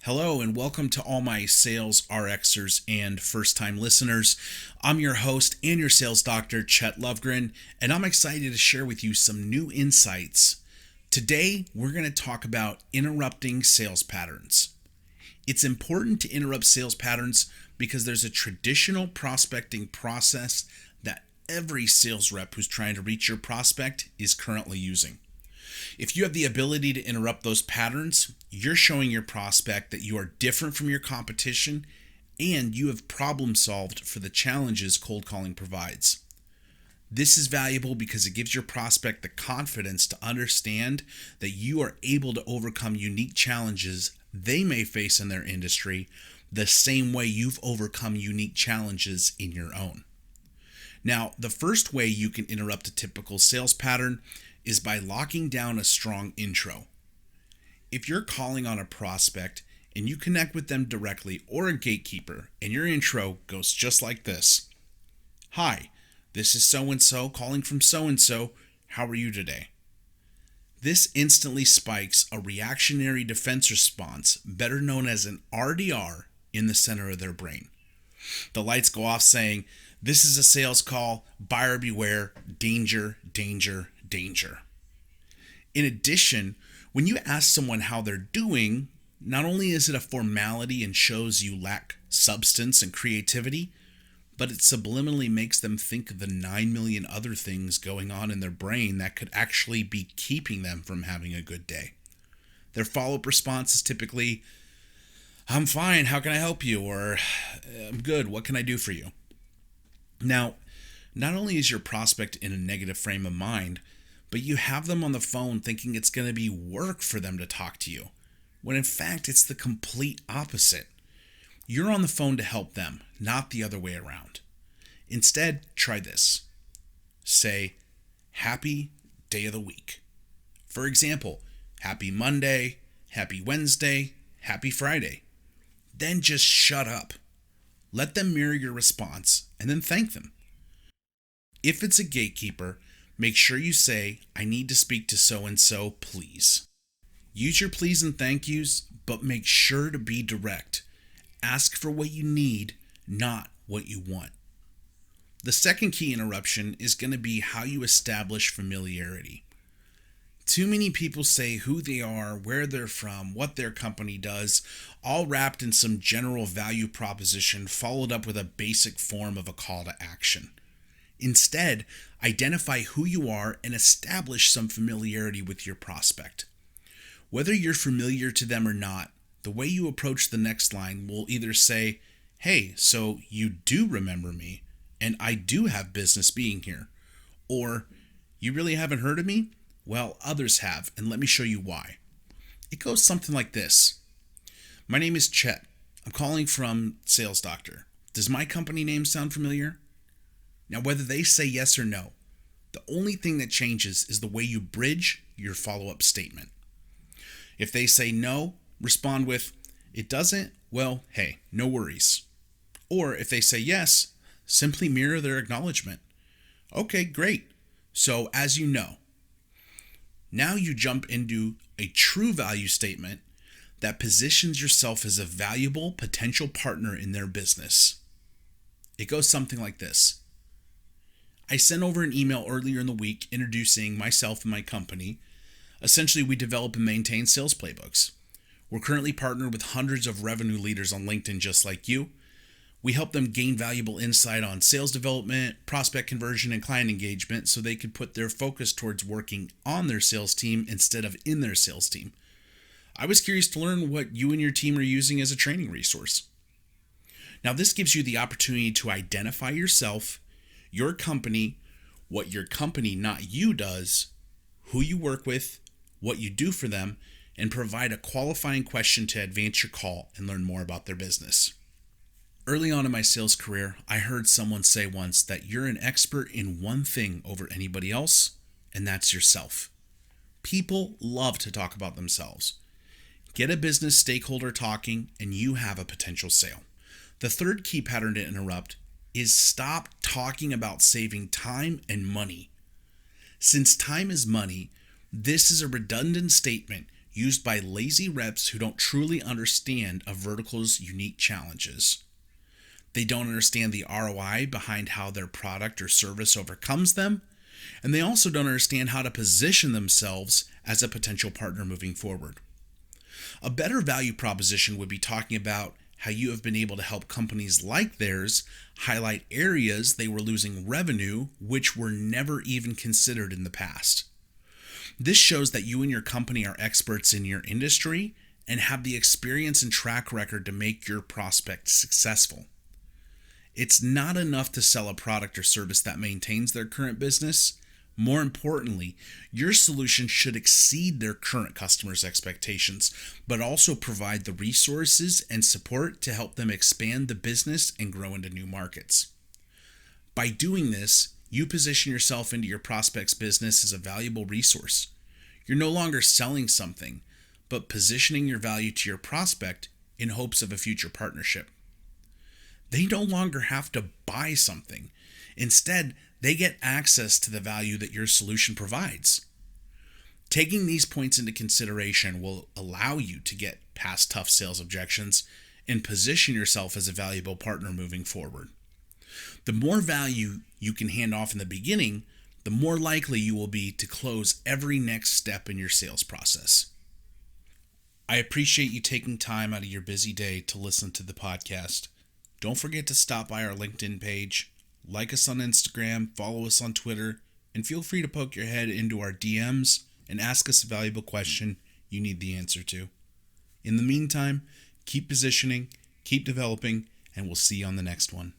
Hello and welcome to all my sales RXers and first-time listeners. I'm your host and your sales doctor, Chet Lovegren, and I'm excited to share with you some new insights. Today, we're going to talk about interrupting sales patterns. It's important to interrupt sales patterns because there's a traditional prospecting process that every sales rep who's trying to reach your prospect is currently using. If you have the ability to interrupt those patterns, you're showing your prospect that you are different from your competition and you have problem solved for the challenges cold calling provides. This is valuable because it gives your prospect the confidence to understand that you are able to overcome unique challenges they may face in their industry the same way you've overcome unique challenges in your own. Now, the first way you can interrupt a typical sales pattern is by locking down a strong intro. If you're calling on a prospect and you connect with them directly or a gatekeeper and your intro goes just like this. Hi, this is so-and-so calling from so-and-so. How are you today? This instantly spikes a reactionary defense response, better known as an RDR, in the center of their brain. The lights go off saying, this is a sales call, buyer beware, danger, danger, danger. In addition, when you ask someone how they're doing, not only is it a formality and shows you lack substance and creativity, but it subliminally makes them think of the 9 million other things going on in their brain that could actually be keeping them from having a good day. Their follow-up response is typically, I'm fine, how can I help you? Or, I'm good, what can I do for you? Now, not only is your prospect in a negative frame of mind, but you have them on the phone thinking it's going to be work for them to talk to you, when in fact it's the complete opposite. You're on the phone to help them, not the other way around. Instead, try this. Say, happy day of the week. For example, happy Monday, happy Wednesday, happy Friday. Then just shut up. Let them mirror your response and then thank them. If it's a gatekeeper, make sure you say, I need to speak to so-and-so, please. Use your please and thank yous, but make sure to be direct. Ask for what you need, not what you want. The second key interruption is going to be how you establish familiarity. Too many people say who they are, where they're from, what their company does, all wrapped in some general value proposition followed up with a basic form of a call to action. Instead, identify who you are and establish some familiarity with your prospect. Whether you're familiar to them or not, the way you approach the next line will either say, hey, so you do remember me, and I do have business being here. Or, you really haven't heard of me? Well, others have, and let me show you why. It goes something like this. My name is Chet. I'm calling from Sales Doctor. Does my company name sound familiar? Now, whether they say yes or no, the only thing that changes is the way you bridge your follow-up statement. If they say no, respond with, it doesn't, well, hey, no worries. Or if they say yes, simply mirror their acknowledgement. Okay, great. So as you know, now you jump into a true value statement that positions yourself as a valuable potential partner in their business. It goes something like this. I sent over an email earlier in the week introducing myself and my company. Essentially, we develop and maintain sales playbooks. We're currently partnered with hundreds of revenue leaders on LinkedIn just like you. We help them gain valuable insight on sales development, prospect conversion, and client engagement so they could put their focus towards working on their sales team instead of in their sales team. I was curious to learn what you and your team are using as a training resource. Now, this gives you the opportunity to identify yourself, your company, what your company, not you, does, who you work with, what you do for them, and provide a qualifying question to advance your call and learn more about their business. Early on in my sales career, I heard someone say once that you're an expert in one thing over anybody else, and that's yourself. People love to talk about themselves. Get a business stakeholder talking, and you have a potential sale. The third key pattern to interrupt is stop talking about saving time and money. Since time is money, this is a redundant statement used by lazy reps who don't truly understand a vertical's unique challenges. They don't understand the ROI behind how their product or service overcomes them, and they also don't understand how to position themselves as a potential partner moving forward. A better value proposition would be talking about how you have been able to help companies like theirs highlight areas they were losing revenue which were never even considered in the past. This shows that you and your company are experts in your industry and have the experience and track record to make your prospect successful. It's not enough to sell a product or service that maintains their current business. More importantly, your solution should exceed their current customers' expectations, but also provide the resources and support to help them expand the business and grow into new markets. By doing this, you position yourself into your prospect's business as a valuable resource. You're no longer selling something, but positioning your value to your prospect in hopes of a future partnership. They no longer have to buy something. Instead, they get access to the value that your solution provides. Taking these points into consideration will allow you to get past tough sales objections and position yourself as a valuable partner moving forward. The more value you can hand off in the beginning, the more likely you will be to close every next step in your sales process. I appreciate you taking time out of your busy day to listen to the podcast. Don't forget to stop by our LinkedIn page, like us on Instagram, follow us on Twitter, and feel free to poke your head into our DMs and ask us a valuable question you need the answer to. In the meantime, keep positioning, keep developing, and we'll see you on the next one.